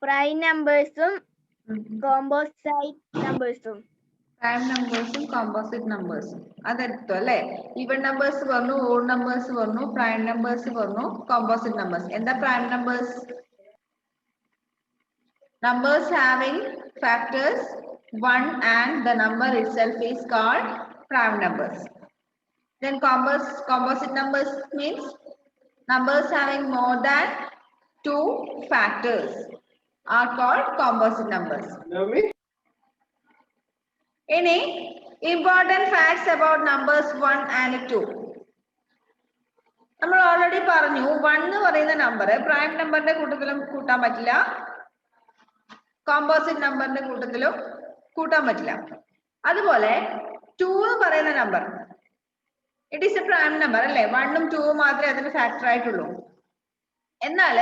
prime numbers composite numbers prime numbers composite numbers അതെടുത്തു അല്ലേ even numbers പറഞ്ഞു odd numbers പറഞ്ഞു prime numbers പറഞ്ഞു composite numbers എന്താ prime numbers numbers having factors 1 and the number itself is called prime numbers. Then composite numbers means numbers having more than 2 factors are called composite numbers. Any important facts about numbers 1 and 2? നമ്മൾ already പറഞ്ഞു 1 എന്ന് പറയുന്ന number prime നമ്പറിന്റെ കൂട്ടത്തിലും കൂട്ടാൻ പറ്റില്ല composite നമ്പറിന്റെ കൂട്ടത്തിലും കൂട്ടാൻ പറ്റില്ല അതുപോലെ 2 എന്ന് പറയുന്ന number it is A prime number അല്ലേ 1 ഉം 2 ഉം മാത്രമേ അതിന് ഫാക്ടർ ആയിട്ടുള്ളൂ എന്നാൽ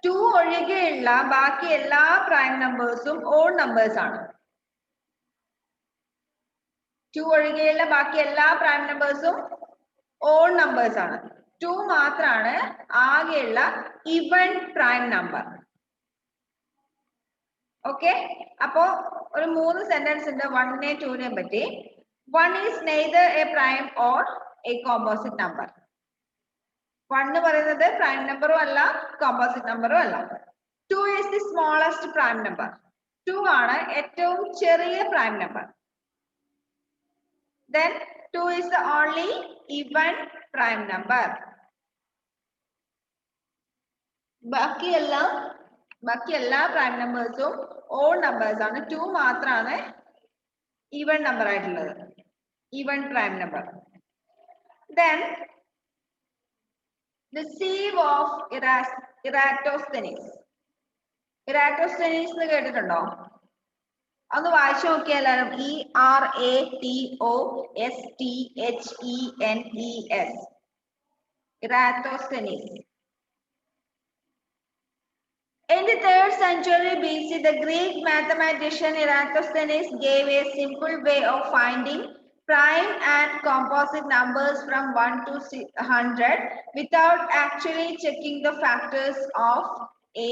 2 ഒഴികെയുള്ള ബാക്കി എല്ലാ പ്രൈം നമ്പേഴ്സും ഓഡ് നമ്പേഴ്സ് ആണ് 2 ഒഴികെയുള്ള ബാക്കി എല്ലാ പ്രൈം നമ്പേഴ്സും ഓഡ് നമ്പേഴ്സ് ആണ് 2 മാത്രമാണ് ആകെയുള്ള ഈവൻ പ്രൈം നമ്പർ ഓക്കെ അപ്പോ ഒരു 3 സെന്റൻസ് ഉണ്ട് 1 നെ 2 നെ പറ്റി 1 is neither a prime or a composite number 1 എന്ന് പറയുന്നത് പ്രൈം നമ്പറും അല്ല കോമ്പോസിറ്റ് നമ്പറും അല്ല 2 is the smallest prime number 2 ആണ് ഏറ്റവും ചെറിയ prime number then 2 is the only even prime number ബാക്കി എല്ലാ പ്രൈം നമ്പേഴ്സും ഓഡ് നമ്പേഴ്സ് ആണ് 2 മാത്രമാണ് ഈവൻ നമ്പർ ആയിട്ടുള്ളത് even prime number then the sieve of Eratosthenes എന്ന് കേട്ടിട്ടുണ്ടോ ഒന്ന് വായിച്ചു നോക്കിയാൽ എല്ലാവരും ERATOSTHENES Eratosthenes. In the 3rd century BC, the Greek mathematician Eratosthenes gave a simple way of finding prime and composite numbers from 1 to 100 without actually checking the factors of a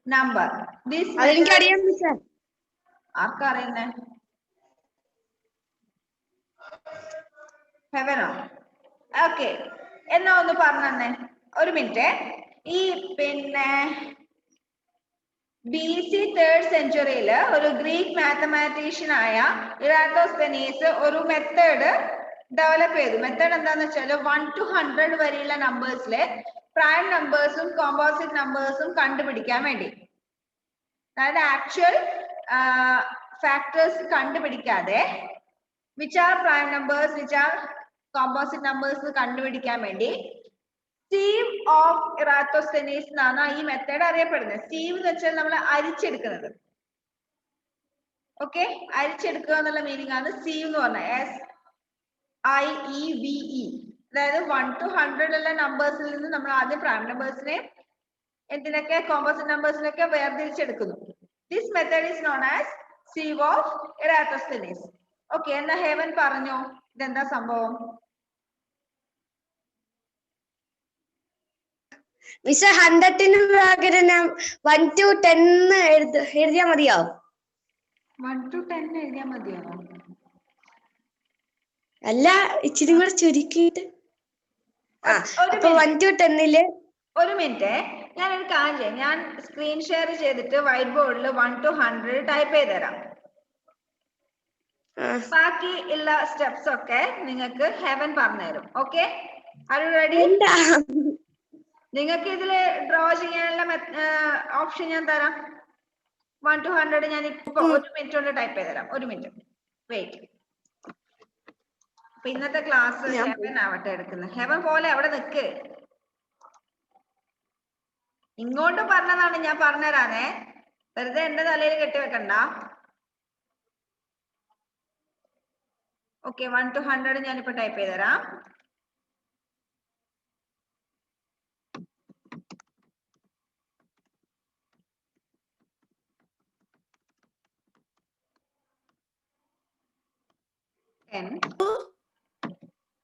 number. This ആർക്കാ അറിയുന്നേ ഹെവനോ okay എന്നാ ഒന്ന് പറഞ്ഞേ ഒരു minute ഈ പിന്നെ BC 3rd centuryയിൽ ഒരു Greek mathematician ആയ ഇറാത്തോസ്തനീസ് ഒരു മെത്തേഡ് ഡെവലപ്പ് ചെയ്തു മെത്തേഡ് എന്താന്ന് വെച്ചാൽ 1 to 100 വരെയുള്ള നമ്പേഴ്സിലെ പ്രൈം നമ്പേഴ്സും കോമ്പോസിറ്റ് നമ്പേഴ്സും കണ്ടുപിടിക്കാൻ വേണ്ടി അതായത് ആക്ച്വൽ ഫാക്ടേഴ്സ് കണ്ടുപിടിക്കാതെ which are prime numbers which are composite numbers കണ്ടുപിടിക്കാൻ വേണ്ടി sieve of Eratosthenes എന്നാണ് ഈ മെത്തേഡ് അറിയപ്പെടുന്നത് sieve എന്ന് വെച്ചാൽ നമ്മൾ അരിച്ചെടുക്കുന്നത് ഓക്കെ അരിച്ചെടുക്കുക എന്നുള്ള മീനിങ് ആണ് sieve എന്ന് പറഞ്ഞത് SIEVE അതായത് 1 to 100 ഉള്ള നമ്പേഴ്സിൽ നിന്ന് നമ്മൾ ആദ്യം പ്രൈം നമ്പേഴ്സിനെ എന്തിനൊക്കെ കോമ്പോസിറ്റ് നമ്പേഴ്സിനൊക്കെ വേർതിരിച്ചെടുക്കുന്നു this method is known as sieve of Eratosthenes okay എന്നാ ഹെവൻ പറഞ്ഞോ ഇതെന്താ സംഭവം മിസ് 100ന് പകരം 1 to 10 എഴുതിയാ മതിയോ 1 to 10 എഴുതിയാ മതിയാണോ അല്ല ഇച്ചിരി കൂടെ ചുരുക്കിയിട്ട് അപ്പൊ 1 to 10 ഒരു മിനിറ്റ് ഞാൻ ഒരു കാര്യം ചെയ്യാം ഞാൻ സ്ക്രീൻ ഷെയർ ചെയ്തിട്ട് വൈറ്റ് ബോർഡിൽ 1 to 100 ടൈപ്പ് ചെയ്ത് തരാം ബാക്കി ഉള്ള സ്റ്റെപ്സ് ഒക്കെ നിങ്ങൾക്ക് ഹെവൻ പറഞ്ഞുതരും ഓക്കെ ആർ യു റെഡി നിങ്ങൾക്ക് ഇതില് ഡ്രോ ചെയ്യാനുള്ള ഓപ്ഷൻ ഞാൻ തരാം 1 to 100 ഞാൻ ഇപ്പൊ 1 മിനിറ്റ് കൊണ്ട് ടൈപ്പ് ചെയ്ത് തരാം 1 മിനിറ്റ് വെയിറ്റ് അപ്പൊ ഇന്നത്തെ ക്ലാസ് ഹെവൻ ആവട്ടെ എടുക്കുന്നത് ഹെവൻ പോലെ അവിടെ നിക്ക് ഇങ്ങോട്ട് പറഞ്ഞതാണ് ഞാൻ പറഞ്ഞുതരാനേ വെറുതെ എന്റെ തലയിൽ കെട്ടിവെക്കണ്ട ഓക്കെ 1 to 100 ഞാനിപ്പോ ടൈപ്പ് ചെയ്ത് തരാം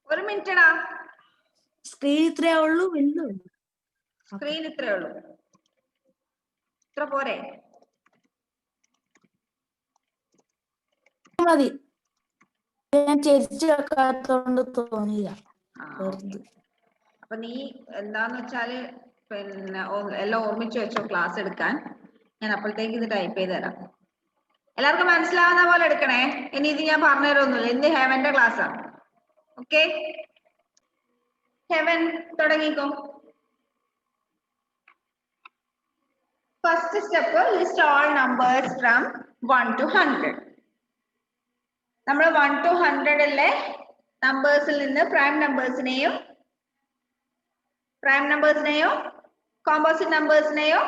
ഒരു മിനിറ്റടാ സ്ക്രീൻ ഇത്രേ ഉള്ളൂ സ്ക്രീൻ ഇത്രേ ഉള്ളൂ ഇത്ര പോരെ മതി. ഞാൻ ചെരിച്ചു വെക്കാത്തോണ്ട് തോന്നിയില്ല. ആ, വെറുതെ. അപ്പൊ നീ എന്താന്ന് വെച്ചാല് എല്ലാം ഓർമ്മിച്ച് വെച്ചോ ക്ലാസ് എടുക്കാൻ. ഞാൻ അപ്പോഴത്തേക്ക് ഇത് ടൈപ്പ് ചെയ്ത് തരാം. എല്ലാവർക്കും മനസ്സിലാവുന്ന പോലെ എടുക്കണേ. ഇനി ഇത് ഞാൻ പറഞ്ഞു തരുമൊന്നുമില്ല. ഇന്ന് ഹെവന്റെ ക്ലാസ്സാ. ഓക്കെ, ഹെവൻ തുടങ്ങിക്കോ. First step, list all numbers from 1 to 100. നമ്മൾ 1 to 100 നമ്പേഴ്സിൽ നിന്ന് പ്രൈം നമ്പേഴ്സിനെയും കോമ്പോസിറ്റ് നമ്പേഴ്സിനെയും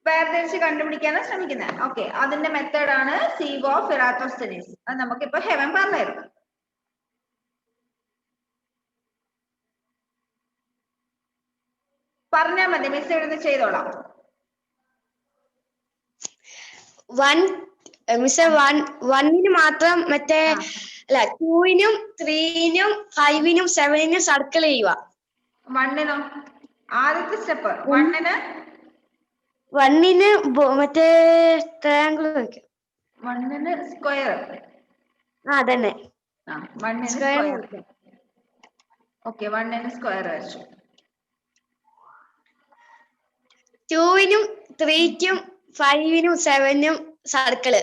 വേർതിരിച്ച് കണ്ടുപിടിക്കാനാണ് ശ്രമിക്കുന്നത്. ഓക്കെ, അതിന്റെ മെത്തേഡാണ് സീവ് ഓഫ് ഇറാത്തോസ്തെനീസ്. അത് നമുക്കിപ്പോ ഹെവൻ പറഞ്ഞു തരും. പറഞ്ഞാൽ മതി, മിസ് ഇവിടുന്ന് ചെയ്തോളാം. വണ്ണിന് മാത്രം മറ്റേ അല്ല 2-നും 3-നും 5-നും 7-നും സർക്കിൾ ചെയ്യുക. വണ്ണിനോ? ആദ്യത്തെ സ്റ്റെപ്പ് വണ്ണിന് മറ്റേ ട്രയാങ്കിൾ വയ്ക്കും. വണ്ണിന് സ്ക്വയർ. അതന്നെ, വണ്ണിന് സ്ക്വയർ. സ്ക്വയർ. ഓക്കെ, വണ്ണിന് സ്ക്വയർ വരച്ചു. 2-നും 3-നും 5-നും 7-നും സർക്കിള്.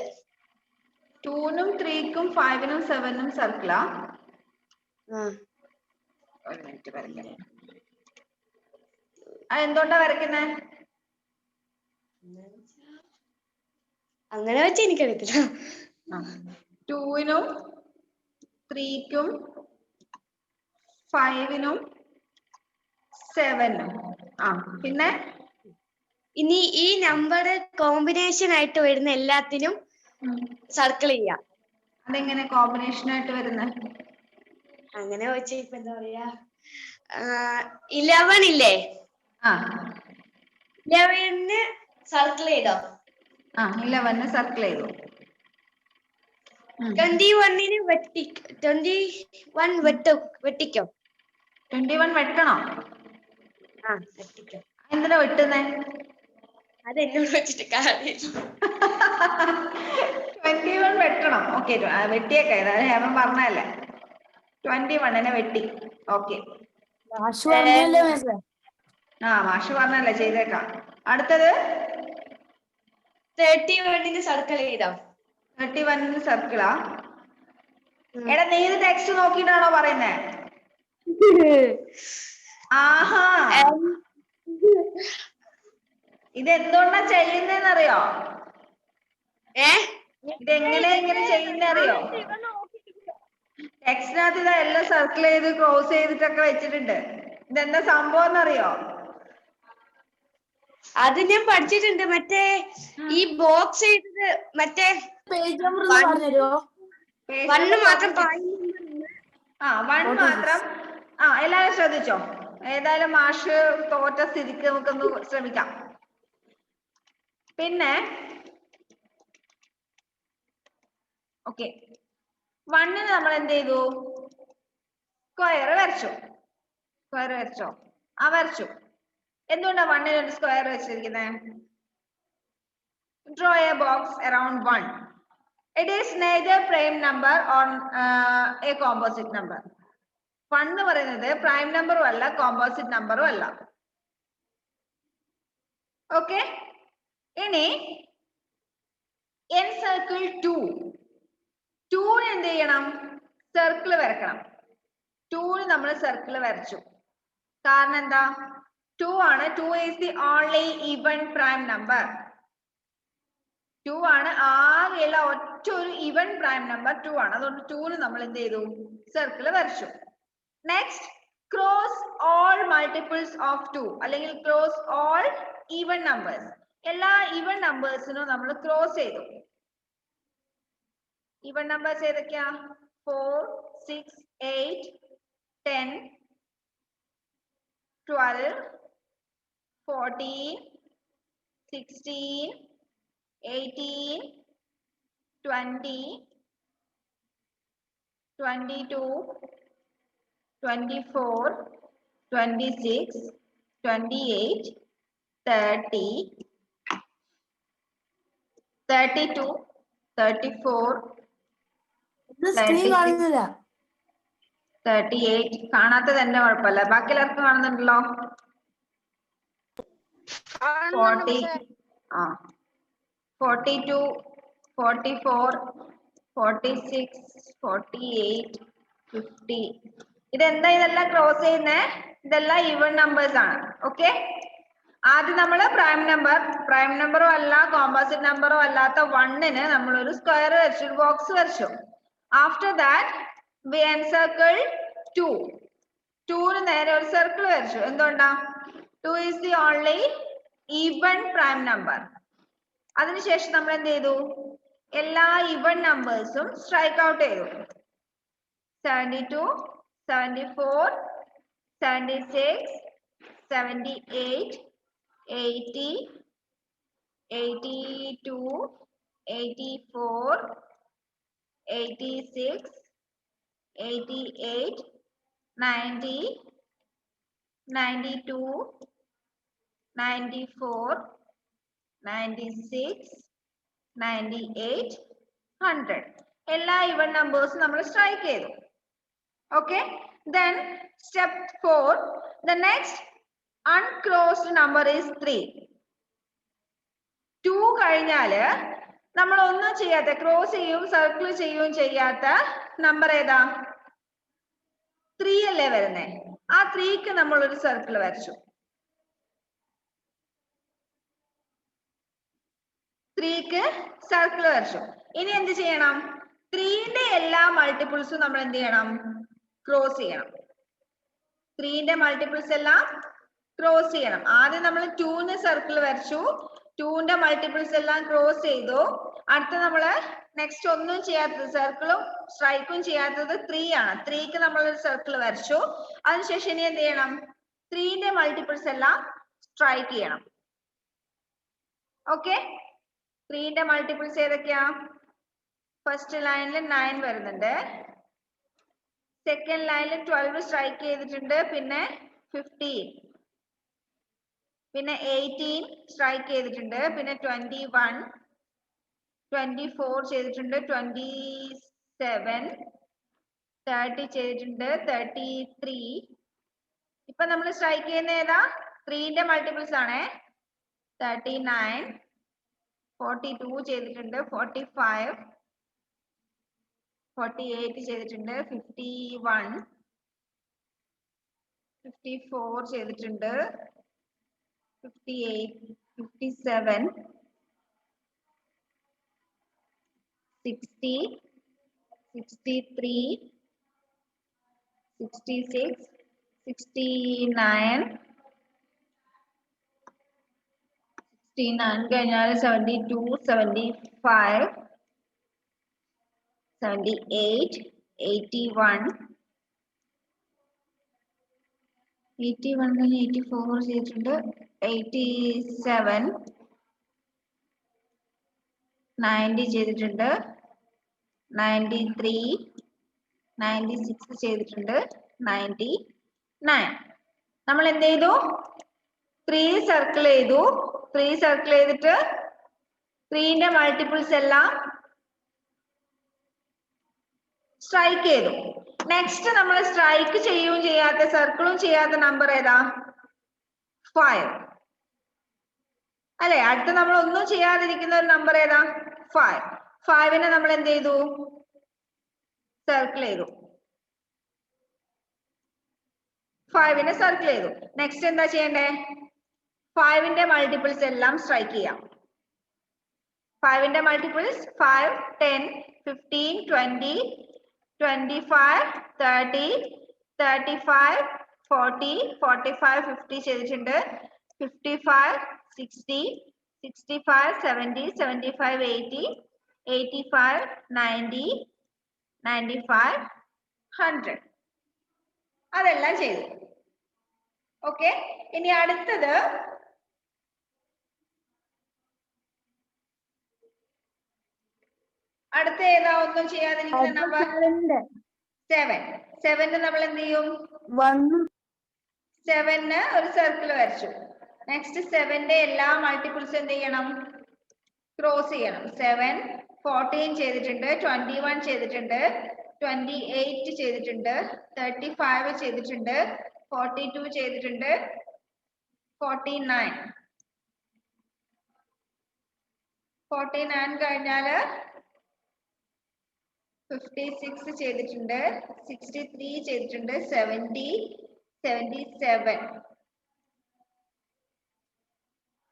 2-നും 3-ക്കും 5-നും 7-നും സർക്കിളാ. ഒരു മിനിറ്റ് വരയ്ക്കാം. എന്തുകൊണ്ടാ വരയ്ക്കുന്നേ? അങ്ങനെ വെച്ച് എനിക്കറിയത്തില്ല. 2-നും 3-ക്കും 5-നും 7-നും. പിന്നെ ഇനി ഈ നമ്പർ കോമ്പിനേഷൻ ആയിട്ട് വരുന്ന എല്ലാത്തിനും സർക്കിൾ ചെയ്യാം. അതെങ്ങനെ കോമ്പിനേഷൻ ആയിട്ട് വരുന്നത്? അങ്ങനെ വെച്ച് ഇപ്പൊ എന്താ പറയാ, 11 ഇല്ലേ, 11 സർക്കിൾ ചെയ്തോ. 11 സർക്കിൾ ചെയ്തു. 21 വെട്ടിക്കോ. 21 വെട്ടണോ? വെട്ടിക്കോ. എന്തിനാ വെട്ടുന്നേ? അത് എന്നോട് വെച്ചിട്ട് കാര്യമില്ല. 21 വെട്ടണം. ഓക്കെ, വെട്ടിയേക്കെ, ഹേമൻ പറഞ്ഞല്ലേ. 21 വെട്ടി. ഓക്കെ, മാഷ് പറഞ്ഞല്ലേ മിസ്സേ? മാഷ് പറഞ്ഞല്ലേ, ചെയ്തേക്കാം. അടുത്തത് 31 സർക്കിൾ ചെയ്തോ. 31 സർക്കിളാ. എടാ, നീ ഇത് ടെക്സ്റ്റ് നോക്കിട്ടാണോ പറയുന്നേ? ആഹാ, ഇത് എന്തുകൊണ്ടാ ചെയ്യുന്നേന്നറിയോ? ഇതെങ്ങനെ ഇങ്ങനെ ചെയ്യുന്ന അറിയോ? ടെക്സ്റ്റിനകത്ത് ഇതാ എല്ലാം സർക്കിൾ ചെയ്ത് ക്രോസ് ചെയ്തിട്ടൊക്കെ വെച്ചിട്ടുണ്ട്. ഇതെന്താ സംഭവം എന്നറിയോ? അത് ഞാൻ പഠിച്ചിട്ടുണ്ട്. മറ്റേ ഈ ബോക്സ് ചെയ്തത് മറ്റേ പേജ് നമ്പർ പറഞ്ഞുതരുമോ? 1 മാത്രം. 1 മാത്രം. എല്ലാരും ശ്രദ്ധിച്ചോ? ഏതായാലും മാഷ് തോറ്റ സ്ഥിതിക്ക് നമുക്കൊന്ന് ശ്രമിക്കാം. പിന്നെ ഓക്കെ, 1 നമ്മൾ എന്ത് ചെയ്തു? സ്ക്വയർ വരച്ചോ. വരച്ചു. എന്തുകൊണ്ടാ 1 ഒരു സ്ക്വയർ വെച്ചിരിക്കുന്നത്? Draw A box around 1. It is neither prime number or a composite number. 1 എന്ന് പറയുന്നത് പ്രൈം നമ്പറും അല്ല കോമ്പോസിറ്റ് നമ്പറും അല്ല. ഓക്കെ, ഇനി എൻസർക്കിൾ 2. 2 എന്ത് ചെയ്യണം? സർക്കിൾ വരക്കണം. 2 നമ്മൾ സർക്കിൾ വരച്ചു. കാരണം എന്താ? 2 ആണ്. 2 is the only even prime number. 2 ആണ് ആകെയുള്ള ഒറ്റ ഒരു ഈവൻ പ്രൈം നമ്പർ 2 ആണ്. അതുകൊണ്ട് 2 നമ്മൾ എന്ത് ചെയ്തു? സർക്കിൾ വരച്ചു. Next, cross all multiples of 2 അല്ലെങ്കിൽ ക്രോസ് ഓൾ ഈവൻ നമ്പേഴ്സ്. എല്ലാ ഈവൻ നമ്പേഴ്സിനും നമ്മൾ ക്രോസ് ചെയ്തു. ഈവൻ നമ്പേഴ്സ് ഏതൊക്കെയാ? 4, 6, 8, 10, 12, 14, 16, 18, 20, 22, 24, 26, 28, 30, 32, 34, സ്ക്രീൻ കാണുന്നില്ല. 38 കാണാത്ത തന്നെ കുഴപ്പമില്ല. ബാക്കി എല്ലാവർക്കും കാണുന്നുണ്ടല്ലോ. 40 42 44 46 48 50. ഇതെന്താ ഇതെല്ലാം ക്രോസ് ചെയ്യുന്നേ? ഇതെല്ലാം ഈവൻ നമ്പേഴ്സ് ആണ്. ഓക്കെ, ആദ്യം നമ്മൾ പ്രൈം നമ്പറോ അല്ല കോമ്പോസിറ്റ് നമ്പറോ അല്ലാത്ത 1ന് നമ്മൾ ഒരു സ്ക്വയർ വരച്ചു, ഒരു ബോക്സ് വരച്ചു. After that we encircle 2. 2ന് നേരെ ഒരു സർക്കിൾ വരച്ചു. എന്തുകൊണ്ടാ? 2 is the only even prime number. അതിനുശേഷം നമ്മൾ എന്ത് ചെയ്തു? എല്ലാ ഈവൻ നമ്പേഴ്സും സ്ട്രൈക്ക് ഔട്ട് ചെയ്തു. 72 74 76 78 80 82 84 86 88 90 92 94 96 98 100. എല്ലാ ഈവൻ നമ്പേഴ്സും നമ്മൾ സ്ട്രൈക്ക് ചെയ്തു. Okay, then step 4, the next uncrossed number is 3. 2 കഴിഞ്ഞാല് നമ്മൾ ഒന്നും ചെയ്യാത്ത, ക്രോസ് ചെയ്യും സർക്കിൾ ചെയ്യും ചെയ്യാത്ത നമ്പർ ഏതാ? 3 അല്ലേ വരുന്നേ? ആ 3ക്ക് നമ്മൾ ഒരു സർക്കിൾ വരച്ചു. 3ക്ക് സർക്കിൾ വരച്ചു. ഇനി എന്ത് ചെയ്യണം? 3ന്റെ എല്ലാ മൾട്ടിപ്പിൾസും നമ്മൾ എന്ത് ചെയ്യണം? ക്രോസ് ചെയ്യണം. 3ന്റെ മൾട്ടിപ്പിൾസ് എല്ലാം ക്രോസ് ചെയ്യണം. ആദ്യം നമ്മൾ 2ന് സർക്കിൾ വരച്ചു, 2ന്റെ മൾട്ടിപ്പിൾസ് എല്ലാം ക്രോസ് ചെയ്തു. അടുത്ത നമ്മള് നെക്സ്റ്റ് ഒന്നും ചെയ്യാത്തത്, സർക്കിളും സ്ട്രൈക്കും ചെയ്യാത്തത് 3 ആണ്. 3ക്ക് നമ്മൾ ഒരു സർക്കിൾ വരച്ചു. അതിനുശേഷം ഇനി എന്ത് ചെയ്യണം? 3ന്റെ മൾട്ടിപ്പിൾസ് എല്ലാം സ്ട്രൈക്ക് ചെയ്യണം. ഓക്കെ, 3ന്റെ മൾട്ടിപ്പിൾസ് ഏതൊക്കെയാ? ഫസ്റ്റ് ലൈനിൽ 9 വരുന്നുണ്ട്, സെക്കൻഡ് ലൈനിൽ 12 സ്ട്രൈക്ക് ചെയ്തിട്ടുണ്ട്, പിന്നെ 15, പിന്നെ 18 സ്ട്രൈക്ക് ചെയ്തിട്ടുണ്ട്, പിന്നെ 21 24 ചെയ്തിട്ടുണ്ട്, 27 30 ചെയ്തിട്ടുണ്ട്, 33. ഇപ്പൊ നമ്മൾ സ്ട്രൈക്ക് ചെയ്യുന്ന ഏതാ? 3ന്റെ മൾട്ടിപ്പിൾസ് ആണേ. 39 42 ചെയ്തിട്ടുണ്ട്, 45 48 ചെയ്തിട്ടുണ്ട്, 51 54 ചെയ്തിട്ടുണ്ട്, 58 57 60 63 66 69 കഴിഞ്ഞാൽ 72 75 78 81 കഴിഞ്ഞ് 84 ചെയ്തിട്ടുണ്ട്, 87 90 ചെയ്തിട്ടുണ്ട്, 93 96 ചെയ്തിട്ടുണ്ട്, 99. നമ്മൾ എന്ത് ചെയ്തു? 3 സർക്കിൾ ചെയ്തു. 3 സർക്കിൾ ചെയ്തിട്ട് 3ന്റെ മൾട്ടിപ്പിൾസ് എല്ലാം സ്ട്രൈക്ക് ചെയ്തു. നെക്സ്റ്റ് നമ്മൾ സ്ട്രൈക്ക് ചെയ്യും ചെയ്യാത്ത, സർക്കിളും ചെയ്യാത്ത നമ്പർ ഏതാ? 5 അല്ലെ? അടുത്ത നമ്മൾ ഒന്നും ചെയ്യാതിരിക്കുന്ന ഒരു നമ്പർ ഏതാ? 5. 5നെ നമ്മൾ എന്ത് ചെയ്തു? സർക്കിൾ ചെയ്തു. 5നെ സർക്കിൾ ചെയ്തു. നെക്സ്റ്റ് എന്താ ചെയ്യണ്ടേ? 5ന്റെ മൾട്ടിപ്പിൾസ് എല്ലാം സ്ട്രൈക്ക് ചെയ്യാം. 5ന്റെ മൾട്ടിപ്പിൾസ് 5 10 15 20 25 30 35 40 45 50 ചെയ്തിട്ടുണ്ട്, 55 60 65 70 75 80 85 90 95 100. അതെല്ലാം ചെയ്തു. ഓക്കെ, ഇനി അടുത്തത് അടുത്ത ഏതാ? ഒന്നും ചെയ്യാതിരിക്കുന്ന നമ്പർ 7. 7ന് നമ്മൾ എന്ത് ചെയ്യും? 7ന് ഒരു സർക്കിൾ വരച്ചു. നെക്സ്റ്റ് 7ന്റെ എല്ലാ മൾട്ടിപ്പിൾസ് എന്ത് ചെയ്യണം? ക്രോസ് ചെയ്യണം. 7 14 ചെയ്തിട്ടുണ്ട്, 21 ചെയ്തിട്ടുണ്ട്, 28 ചെയ്തിട്ടുണ്ട്, 35 ചെയ്തിട്ടുണ്ട്, 42 ചെയ്തിട്ടുണ്ട്, 49 കഴിഞ്ഞാല് 56 ചെയ്തിട്ടുണ്ട്, 63 ചെയ്തിട്ടുണ്ട്, 70 77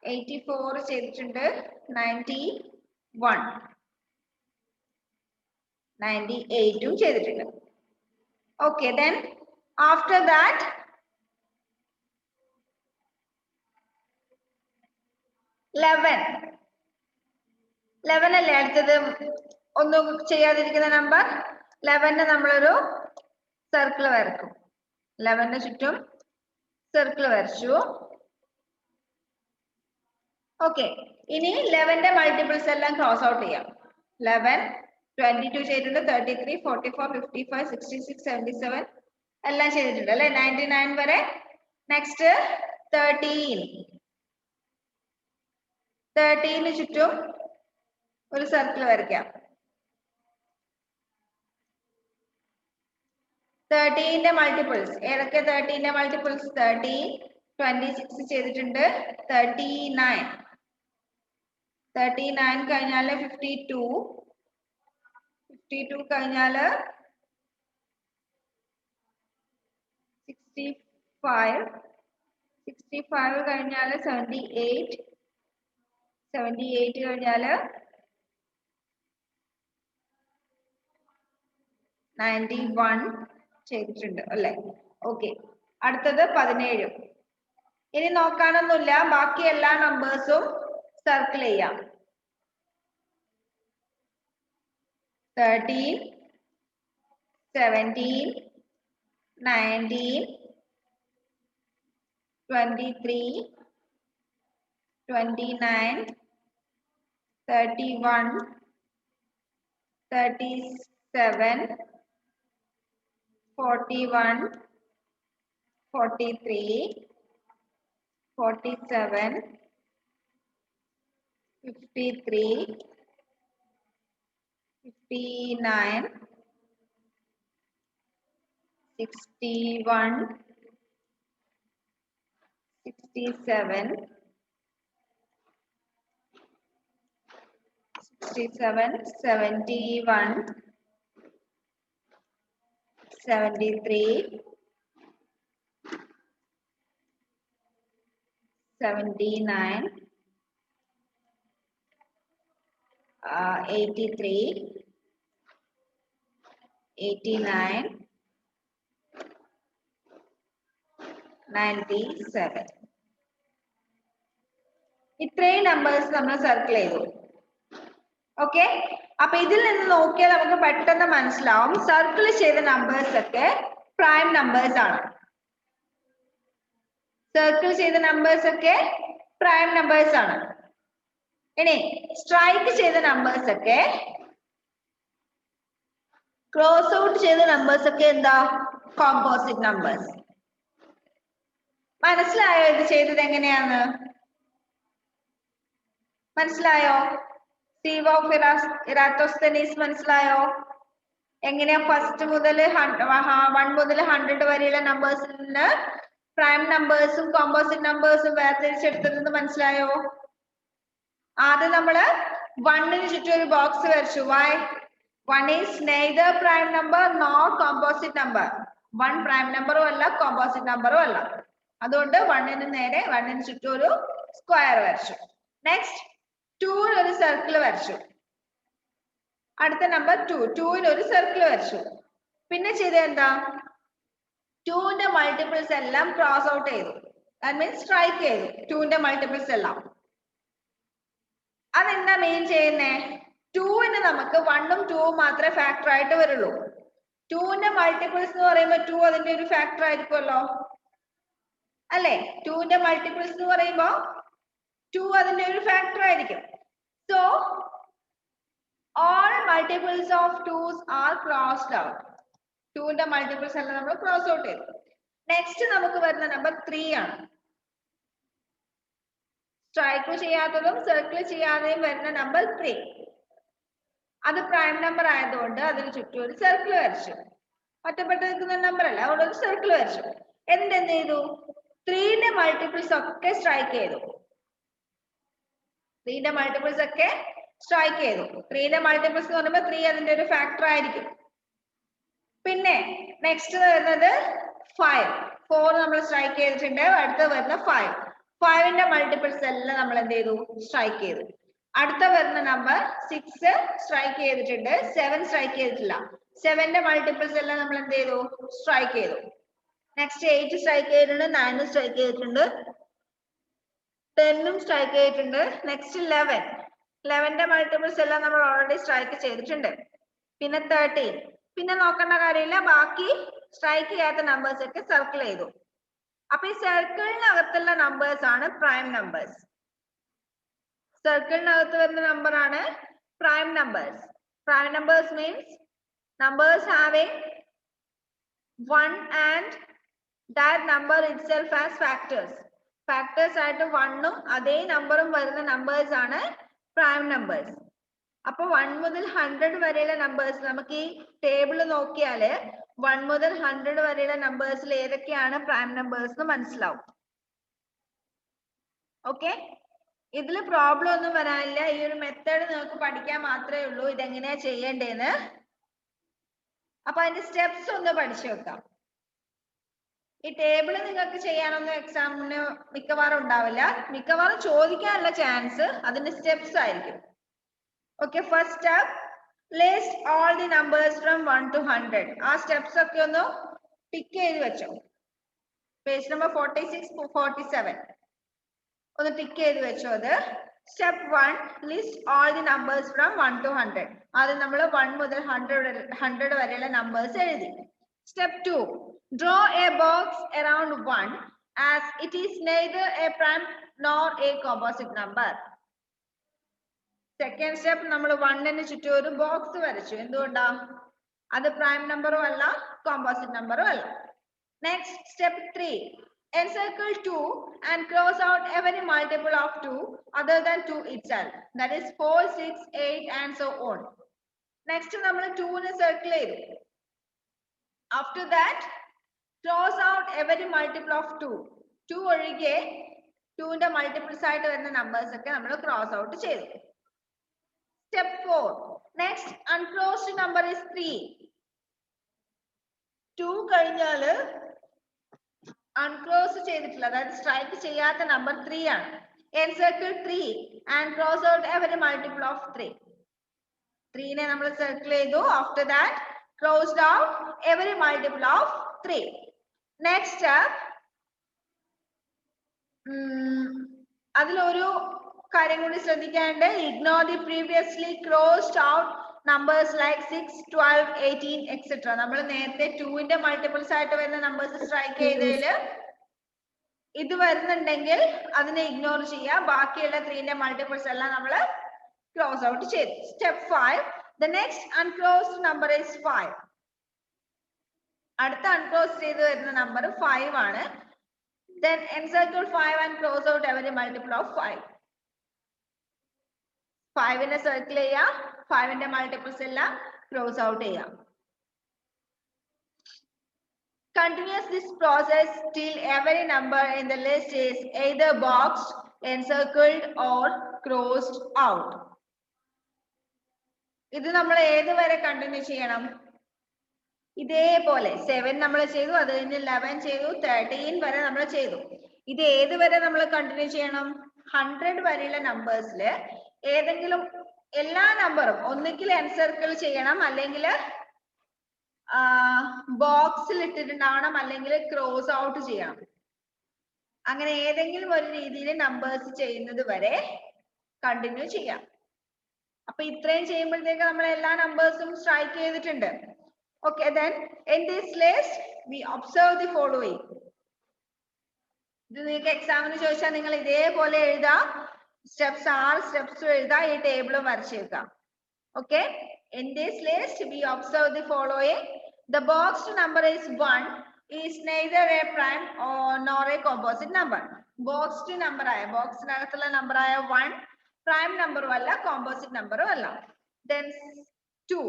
84 ചെയ്തിട്ടുണ്ട്, 91 98 ചെയ്തിട്ടുണ്ട്. Okay, then after that 11 അല്ലേ അടുത്തത് ഒന്നും ചെയ്യാതിരിക്കുന്ന നമ്പർ. 11 നമ്മളൊരു സർക്കിൾ വരക്കും. 11 ചുറ്റും സർക്കിൾ വരച്ചു. ഓക്കെ, ഇനി 11ന്റെ മൾട്ടിപ്പിൾസ് എല്ലാം ക്രോസ് ഔട്ട് ചെയ്യാം. 11 22 ചെയ്തിട്ടുണ്ട്, 33 44 55 66 77 എല്ലാം ചെയ്തിട്ടുണ്ട് അല്ലെ, 99 വരെ. നെക്സ്റ്റ് 13 ചുറ്റും ഒരു സർക്കിൾ വരയ്ക്കാം. 13ന്റെ മൾട്ടിപ്പിൾസ് ഏതൊക്കെ? 13ന്റെ മൾട്ടിപ്പിൾസ് 30 26 ചെയ്തിട്ടുണ്ട്, 39 കഴിഞ്ഞാല് 52 കഴിഞ്ഞാല് 65 കഴിഞ്ഞാല് 78 കഴിഞ്ഞാല് 91 ചെയ്തിട്ടുണ്ട് അല്ലെ. ഓക്കെ, അടുത്തത് 17. ഇനി നോക്കാനൊന്നുമില്ല, ബാക്കി എല്ലാ നമ്പേഴ്സും സർക്കിൾ ചെയ്യാം. 13 17 19 23 29 31 37 41 43 47 53 59 61 67 71 73 79 83 89 97. ഇത്രയും നമ്പേഴ്സ് നമ്മൾ സർക്കിൾ ചെയ്തു. ഓക്കെ, അപ്പൊ ഇതിൽ നിന്ന് നോക്കിയാൽ നമുക്ക് പെട്ടെന്ന് മനസ്സിലാവും സർക്കിൾ ചെയ്ത നമ്പേഴ്സ് ഒക്കെ പ്രൈം നമ്പേഴ്സ് ആണ്. സർക്കിൾ ചെയ്ത നമ്പേഴ്സ് ഒക്കെ പ്രൈം നമ്പേഴ്സ് ആണ്. ഇനി സ്ട്രൈക്ക് ചെയ്ത നമ്പേഴ്സ് ഒക്കെ, ക്രോസ് ഔട്ട് ചെയ്ത നമ്പേഴ്സ് ഒക്കെ എന്താ? Composite numbers. മനസ്സിലായോ ഇത് ചെയ്തത് എങ്ങനെയാന്ന്? മനസ്സിലായോ? സീവ് ഓഫ് ഇറാത്തോസ്തനീസ് മനസ്സിലായോ? എങ്ങനെയാ ഫസ്റ്റ് മുതൽ 1 മുതൽ 100 വരെയുള്ള നമ്പേഴ്സിന് പ്രൈം നമ്പേഴ്സും കോമ്പോസിറ്റ് നമ്പേഴ്സും വേർതിരിച്ചെടുത്തതെന്ന് മനസ്സിലായോ? ആദ്യം നമ്മള് 1ന് ചുറ്റും ഒരു ബോക്സ് വരച്ചു. Why? 1 is neither prime number nor composite number. 1 prime നമ്പറും അല്ല കോമ്പോസിറ്റ് നമ്പറും അല്ല. അതുകൊണ്ട് 1ന് നേരെ 1ന് ചുറ്റും ഒരു സ്ക്വയർ വരച്ചു. നെക്സ്റ്റ് 2ന് ഒരു സർക്കിൾ വരച്ചു. അടുത്ത നമ്പർ 2ന് ഒരു സർക്കിൾ വരച്ചു. പിന്നെ ചെയ്ത എന്താ? 2ന്റെ മൾട്ടിപ്പിൾസ് എല്ലാം ക്രോസ് ഔട്ട് ചെയ്തു. ദാറ്റ് മീൻസ് സ്ട്രൈക്ക് ചെയ്തു 2ന്റെ മൾട്ടിപ്പിൾസ് എല്ലാം. അതെന്താ മെയിൻ ചെയ്യുന്നേ? 2ന് നമുക്ക് 1ഉം 2ഉം മാത്രമേ ഫാക്ടർ ആയിട്ട് വരുള്ളൂ. 2ന്റെ മൾട്ടിപ്പിൾസ് എന്ന് പറയുമ്പോൾ 2 അതിന്റെ ഒരു ഫാക്ടർ ആയിരിക്കുമല്ലോ അല്ലെ? 2ന്റെ മൾട്ടിപ്പിൾസ് എന്ന് പറയുമ്പോ 2 അതിന്റെ ഒരു ഫാക്ടർ ആയിരിക്കും. So all multiples of 2's are crossed out. 2ന്റെ മൾട്ടിപ്പിൾസ് എല്ലാം നമ്മൾ ക്രോസ് ഔട്ട് ചെയ്തു. നെക്സ്റ്റ് നമുക്ക് വരുന്ന നമ്പർ 3 ആണ്. സ്ട്രൈക്ക് ചെയ്യാത്തതും സർക്കിൾ ചെയ്യാതെയും വരുന്ന നമ്പർ 3. അത് പ്രൈം നമ്പർ ആയതുകൊണ്ട് അതിന് ചുറ്റും ഒരു സർക്കിൾ വരച്ചു. ഒറ്റപ്പെട്ട് നിൽക്കുന്ന നമ്പർ അല്ല, അവിടെ ഒരു സർക്കിൾ വരച്ചു. എന്ത് ചെയ്തു? 3ന്റെ മൾട്ടിപ്പിൾസ് ഒക്കെ സ്ട്രൈക്ക് ചെയ്തു. 3ന്റെ മൾട്ടിപ്പിൾസ് ഒക്കെ സ്ട്രൈക്ക് ചെയ്തു. 3ന്റെ മൾട്ടിപ്പിൾസ് എന്ന് പറയുമ്പോൾ 3 അതിന്റെ ഒരു ഫാക്ടർ ആയിരിക്കും. പിന്നെ നെക്സ്റ്റ് വരുന്നത് 5. 4 നമ്മൾ സ്ട്രൈക്ക് ചെയ്തിട്ടുണ്ട്. അടുത്ത വരുന്ന 5. 5ന്റെ മൾട്ടിപ്പിൾസ് എല്ലാം നമ്മൾ എന്ത് ചെയ്തു? സ്ട്രൈക്ക് ചെയ്തു. അടുത്ത വരുന്ന നമ്പർ 6 സ്ട്രൈക്ക് ചെയ്തിട്ടുണ്ട്. 7 സ്ട്രൈക്ക് ചെയ്തിട്ടില്ല. 7ന്റെ മൾട്ടിപ്പിൾസ് എല്ലാം നമ്മൾ എന്ത് ചെയ്തു? സ്ട്രൈക്ക് ചെയ്തു. നെക്സ്റ്റ് 8 സ്ട്രൈക്ക് ചെയ്തിട്ടുണ്ട്. 9 സ്ട്രൈക്ക് ചെയ്തിട്ടുണ്ട്. 10 സ്ട്രൈക്ക് ചെയ്തിട്ടുണ്ട്. നെക്സ്റ്റ് 11. 11ന്റെ മൾട്ടിപ്പിൾസ് എല്ലാം നമ്മൾ ഓൾറെഡി സ്ട്രൈക്ക് ചെയ്തിട്ടുണ്ട്. പിന്നെ 13. പിന്നെ നോക്കേണ്ട കാര്യമില്ല, ബാക്കി സ്ട്രൈക്ക് ചെയ്യാത്ത നമ്പേഴ്സ് ഒക്കെ സർക്കിൾ ചെയ്തു. അപ്പൊ ഈ സർക്കിളിനകത്തുള്ള നമ്പേഴ്സ് ആണ് പ്രൈം നമ്പേഴ്സ്. സർക്കിളിനകത്ത് വരുന്ന നമ്പർ ആണ് prime numbers. Prime numbers means numbers having 1 and that number itself as factors. Factors ആയിട്ട് 1ഉം അതേ നമ്പറും വരുന്ന നമ്പേഴ്സ് ആണ് പ്രൈം നമ്പേഴ്സ്. അപ്പൊ 1 മുതൽ 100 വരെയുള്ള നമ്പേഴ്സ് നമുക്ക് ഈ ടേബിൾ നോക്കിയാൽ 1 മുതൽ 100 വരെയുള്ള നമ്പേഴ്സിൽ ഏതൊക്കെയാണ് പ്രൈം നമ്പേഴ്സ് എന്ന് മനസ്സിലാവും. ഓക്കെ, ഇതിൽ പ്രോബ്ലം ഒന്നും വരാനില്ല. ഈ ഒരു മെത്തേഡ് നിങ്ങൾക്ക് പഠിക്കാൻ മാത്രമേ ഉള്ളൂ ഇതെങ്ങനെയാ ചെയ്യേണ്ടതെന്ന്. അപ്പൊ അതിന്റെ സ്റ്റെപ്സ് ഒന്ന് പഠിച്ചു വെക്കാം. ഈ ടേബിൾ നിങ്ങൾക്ക് ചെയ്യാനൊന്നും എക്സാമിന് മിക്കവാറും ഉണ്ടാവില്ല. മിക്കവാറും ചോദിക്കാനുള്ള ചാൻസ് അതിന്റെ സ്റ്റെപ്സ് ആയിരിക്കും. Okay, first step list all the numbers from 1 to 100. ആ സ്റ്റെപ്സ് ഒക്കെ ഒന്ന് ടിക്ക് ചെയ്ത് വെച്ചോ. പേജ് നമ്പർ 46, 47 ഒന്ന് ടിക്ക് ചെയ്ത് വെച്ചോ. അത് step 1 list all the numbers from 1 to 100. അത് നമ്മൾ 1 മുതൽ 100 വരെയുള്ള നമ്പേഴ്സ് എഴുതി. Step 2 draw a box around 1 as it is neither a prime nor a composite number. Second step നമ്മൾ 1ന് ചുറ്റും ഒരു ബോക്സ് വരച്ചു. എന്തുകൊണ്ടാ? അത് പ്രൈം നമ്പറും അല്ല കോമ്പോസിറ്റ് നമ്പറും അല്ല. Next step 3 encircle 2 and cross out every multiple of 2 other than 2 itself. That is 4, 6, 8 and so on. Next നമ്മൾ 2നെ സർക്കിൾ ചെയ്തു. After that cross out every multiple of 2. 2 ഒഴികെ 2ന്റെ മൾട്ടിപ്പിൾസ് ആയിട്ട് വരുന്ന നമ്പേഴ്സ് ഒക്കെ നമ്മൾ ക്രോസ് ഔട്ട് ചെയ്തു. Step 4 next uncrossed number is 3. 2 കഴിഞ്ഞാൽ uncross ചെയ്തിട്ടില്ല, അതായത് സ്ട്രൈക്ക് ചെയ്യാത്ത നമ്പർ 3 ആണ്. encircle 3 and cross out every multiple of 3. 3നെ നമ്മൾ സർക്കിൾ ചെയ്തു. After that crossed out every multiple of 3. Next step അതിലൊരു കാര്യം കൂടി ശ്രദ്ധിക്കാനുണ്ട്. ignore the previously crossed out numbers like 6, 12, 18 etc. നമ്മൾ നേരത്തെ 2ന്റെ മൾട്ടിപ്പിൾസ് ആയിട്ട് വരുന്ന നമ്പേഴ്സ് സ്ട്രൈക്ക് ചെയ്തതിൽ ഇത് വരുന്നുണ്ടെങ്കിൽ അതിനെ ഇഗ്നോർ ചെയ്യുക. ബാക്കിയുള്ള 3ന്റെ മൾട്ടിപ്പിൾസ് എല്ലാം നമ്മൾ ക്രോസ് ഔട്ട് ചെയ്തു. Step 5 the next uncrossed number is 5. അടുത്ത uncross ചെയ്ത് വരുന്ന നമ്പർ 5 ആണ്. then encircle 5 and cross out every multiple of 5. 5നെ circle ചെയ്യുക. 5ന്റെ മൾട്ടിപ്പിൾസ് എല്ലാം ക്രോസ് ഔട്ട് ചെയ്യുക. Continues this process till every number in the list is either boxed, encircled or crossed out. ഇത് നമ്മൾ ഏതുവരെ കണ്ടിന്യൂ ചെയ്യണം? ഇതേപോലെ 7 നമ്മൾ ചെയ്തു, അത് കഴിഞ്ഞ് 11 ചെയ്തു, 13 വരെ നമ്മൾ ചെയ്തു. ഇത് ഏതുവരെ നമ്മൾ കണ്ടിന്യൂ ചെയ്യണം? 100 വരെയുള്ള നമ്പേഴ്സിൽ ഏതെങ്കിലും എല്ലാ നമ്പറും ഒന്നുകിൽ എൻസർക്കിൾ ചെയ്യണം, അല്ലെങ്കിൽ ബോക്സിൽ ഇട്ടിട്ടുണ്ടാവണം, അല്ലെങ്കിൽ ക്രോസ് ഔട്ട് ചെയ്യണം. അങ്ങനെ ഏതെങ്കിലും ഒരു രീതിയിൽ നമ്പേഴ്സ് ചെയ്യുന്നത് വരെ കണ്ടിന്യൂ ചെയ്യാം. അപ്പൊ ഇത്രയും ചെയ്യുമ്പോഴത്തേക്ക് നമ്മൾ എല്ലാ നമ്പേഴ്സും സ്ട്രൈക്ക് ചെയ്തിട്ടുണ്ട്. Okay, then in this list we observe the following. ഇത് നിങ്ങൾക്ക് എക്സാമിന് ചോദിച്ചാൽ നിങ്ങൾ ഇതേപോലെ എഴുതാം. സ്റ്റെപ്സ് 6 സ്റ്റെപ്സ് എഴുതാം, ഈ ടേബിൾ വരച്ചേക്കാം. Okay, in this list we observe the following. The boxed number is 1 is neither a prime or nor a composite number. Boxed number ആയ ബോക്സിനകത്തുള്ള നമ്പർ ആയ 1 പ്രൈം നമ്പറും അല്ല കോമ്പോസിറ്റ് നമ്പറും അല്ല. Then 2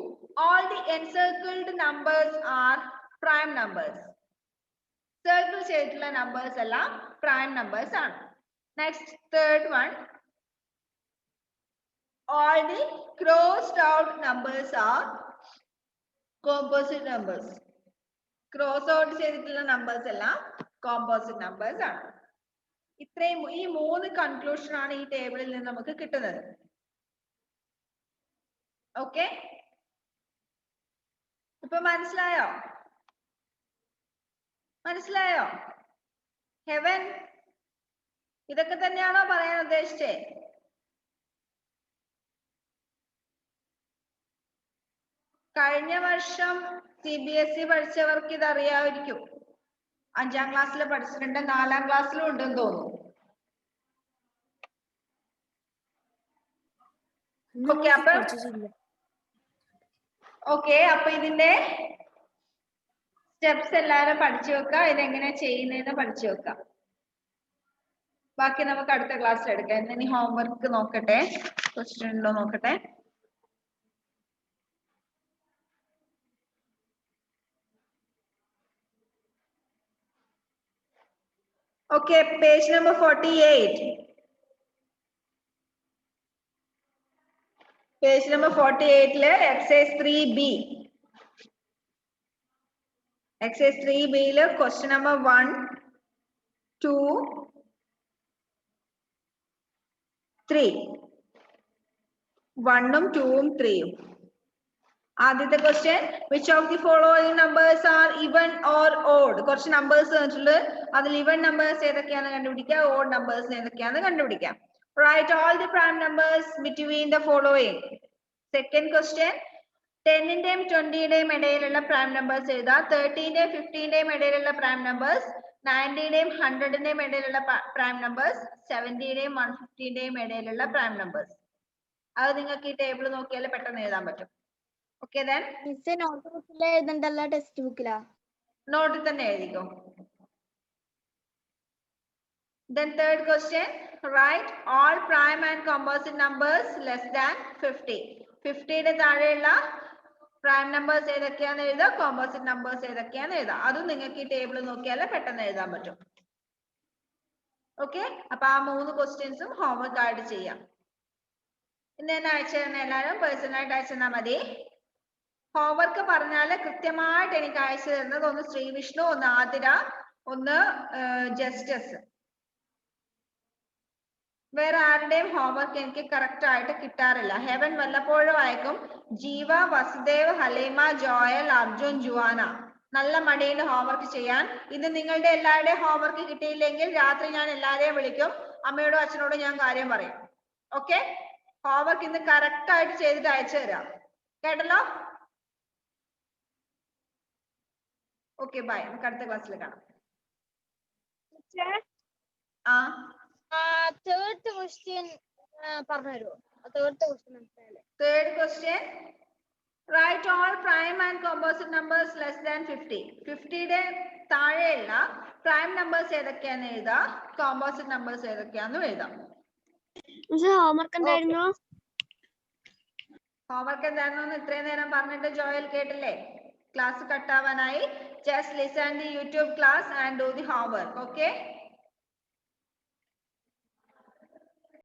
all the encircled numbers are prime numbers. Circle ചെയ്തിട്ടുള്ള numbers എല്ലാം prime numbers ആണ്. Next third one all the crossed out numbers are composite numbers. Cross out ചെയ്തിട്ടുള്ള നമ്പേഴ്സ് എല്ലാം കോമ്പോസിറ്റ് നമ്പേഴ്സ് ആണ്. ഇത്രയും ഈ 3 കൺക്ലൂഷൻ ആണ് ഈ ടേബിളിൽ നിന്ന് നമുക്ക് കിട്ടുന്നത്. ഓക്കെ, ഇപ്പൊ മനസ്സിലായോ? മനസ്സിലായോ? ഹെവൻ, ഇതൊക്കെ തന്നെയാണോ പറയാൻ ഉദ്ദേശിച്ചേ? കഴിഞ്ഞ വർഷം CBSE പഠിച്ചവർക്ക് ഇത് അറിയാമായിരിക്കും. 5ാം ക്ലാസ്സിൽ പഠിച്ചിട്ടുണ്ട്, 4ാം ക്ലാസ്സിലും ഉണ്ടെന്ന് തോന്നുന്നു. ഓക്കെ, അപ്പൊ ഇതിന്റെ സ്റ്റെപ്സ് എല്ലാരും പഠിച്ചു വെക്കുക. ഇതെങ്ങനെ ചെയ്യുന്നതെന്ന് പഠിച്ചു വെക്കുക. ബാക്കി നമുക്ക് അടുത്ത ക്ലാസ്സിൽ എടുക്കാം. ഇനി ഹോംവർക്ക് നോക്കട്ടെ, ക്വസ്റ്റ്യൻ ഉണ്ടോ നോക്കട്ടെ. Okay, page number 48. Page number 48 le exercise 3B. Exercise 3B le question number 1, 2, 3. 1 2 3. ആദ്യത്തെ question, which of the following numbers are even or odd? കുറച്ച് നമ്പേഴ്സ് തന്നിട്ടുണ്ട്, അതിൽ even numbers ഏതൊക്കെയാണെന്ന് കണ്ടുപിടിക്കുക, odd numbers ഏതൊക്കെയാണെന്ന് കണ്ടുപിടിക്കാം. Write all the prime numbers between the following. Second question, 10ന്റെയും 20ന്റെയും ഇടയിലുള്ള prime numbers എഴുതുക. 30ന്റെയും 15ന്റെയും ഇടയിലുള്ള പ്രൈം നമ്പേഴ്സ്, 90ന്റെയും 100ന്റെയും ഇടയിലുള്ള പ്രൈം നമ്പേഴ്സ്, 70ന്റെയും 150ന്റെയും ഇടയിലുള്ള പ്രൈം നമ്പേഴ്സ്. അത് നിങ്ങൾക്ക് ഈ ടേബിൾ നോക്കിയാൽ പെട്ടെന്ന് എഴുതാൻ പറ്റും. Okay then. മിസ്സേ നോട്ട് ബുക്കിൽ എഴുതണ്ടല്ല, ടെക്സ്റ്റ് ബുക്കിലാ? നോട്ടിൽ തന്നെ എഴുതിക്കോ. Then third question, write all prime and composite numbers less than 50. 50യുടെ താഴെയുള്ള പ്രൈം നമ്പേഴ്സ് ഏതൊക്കെയാണെന്ന് എഴുതുക, കോമ്പോസിറ്റ് നമ്പേഴ്സ് ഏതൊക്കെയാണെന്ന് എഴുതുക. അതും നിങ്ങൾക്ക് ഈ ടേബിൾ നോക്കിയാൽ പെട്ടെന്ന് എഴുതാൻ പറ്റും. ഓക്കെ, അപ്പൊ ആ 3 ക്വസ്റ്റ്യൻസും ഹോംവർക്ക് ആയിട്ട് ചെയ്യാം. ഇന്ന് തന്നെ അയച്ചു തരുന്ന എല്ലാവരും പേഴ്സണലായിട്ട് അയച്ചു തന്നാൽ മതി. ഹോംവർക്ക് പറഞ്ഞാല് കൃത്യമായിട്ട് എനിക്ക് അയച്ചു തരുന്നത് ഒന്ന് ശ്രീവിഷ്ണു, ഒന്ന് ആതിര, ഒന്ന് ജസ്റ്റസ്. വേറെ ആരുടെയും ഹോംവർക്ക് എനിക്ക് കറക്റ്റ് ആയിട്ട് കിട്ടാറില്ല. ഹെവൻ വല്ലപ്പോഴും അയക്കും. ജീവ, വസുദേവ്, ഹലീമ, ജോയൽ, അർജുൻ, ജുവാന നല്ല മടിയുണ്ട് ഹോംവർക്ക് ചെയ്യാൻ. ഇത് നിങ്ങളുടെ എല്ലാവരുടെയും ഹോംവർക്ക് കിട്ടിയില്ലെങ്കിൽ രാത്രി ഞാൻ എല്ലാവരെയും വിളിക്കും, അമ്മയോടും അച്ഛനോടും ഞാൻ കാര്യം പറയും. ഓക്കെ, ഹോംവർക്ക് ഇന്ന് കറക്റ്റ് ആയിട്ട് ചെയ്തിട്ട് അയച്ചു തരാം. കേട്ടല്ലോ? Okay, bye. നമുക്ക് അടുത്ത ക്ലാസ്സിൽ കാണാം. തേർഡ് ക്വസ്റ്റ്യൻ പറഞ്ഞുതരുമോ? Third question, write all prime and composite numbers less than 50. 50യുടെ താഴെയുള്ള പ്രൈം നമ്പേഴ്സ് ഏതൊക്കെയാന്ന് എഴുതുക, കോമ്പോസിറ്റ് നമ്പേഴ്സ് ഏതൊക്കെയാന്ന് എഴുതാം. ഹോംവർക്ക് എന്തായിരുന്നു? ഹോംവർക്ക് എന്തായിരുന്നു ഇത്രയും നേരം പറഞ്ഞിട്ട് ജോയൽ കേട്ടില്ലേ? Class കട്ടാവാനായി. Just listen the YouTube class and do the homework. Okay.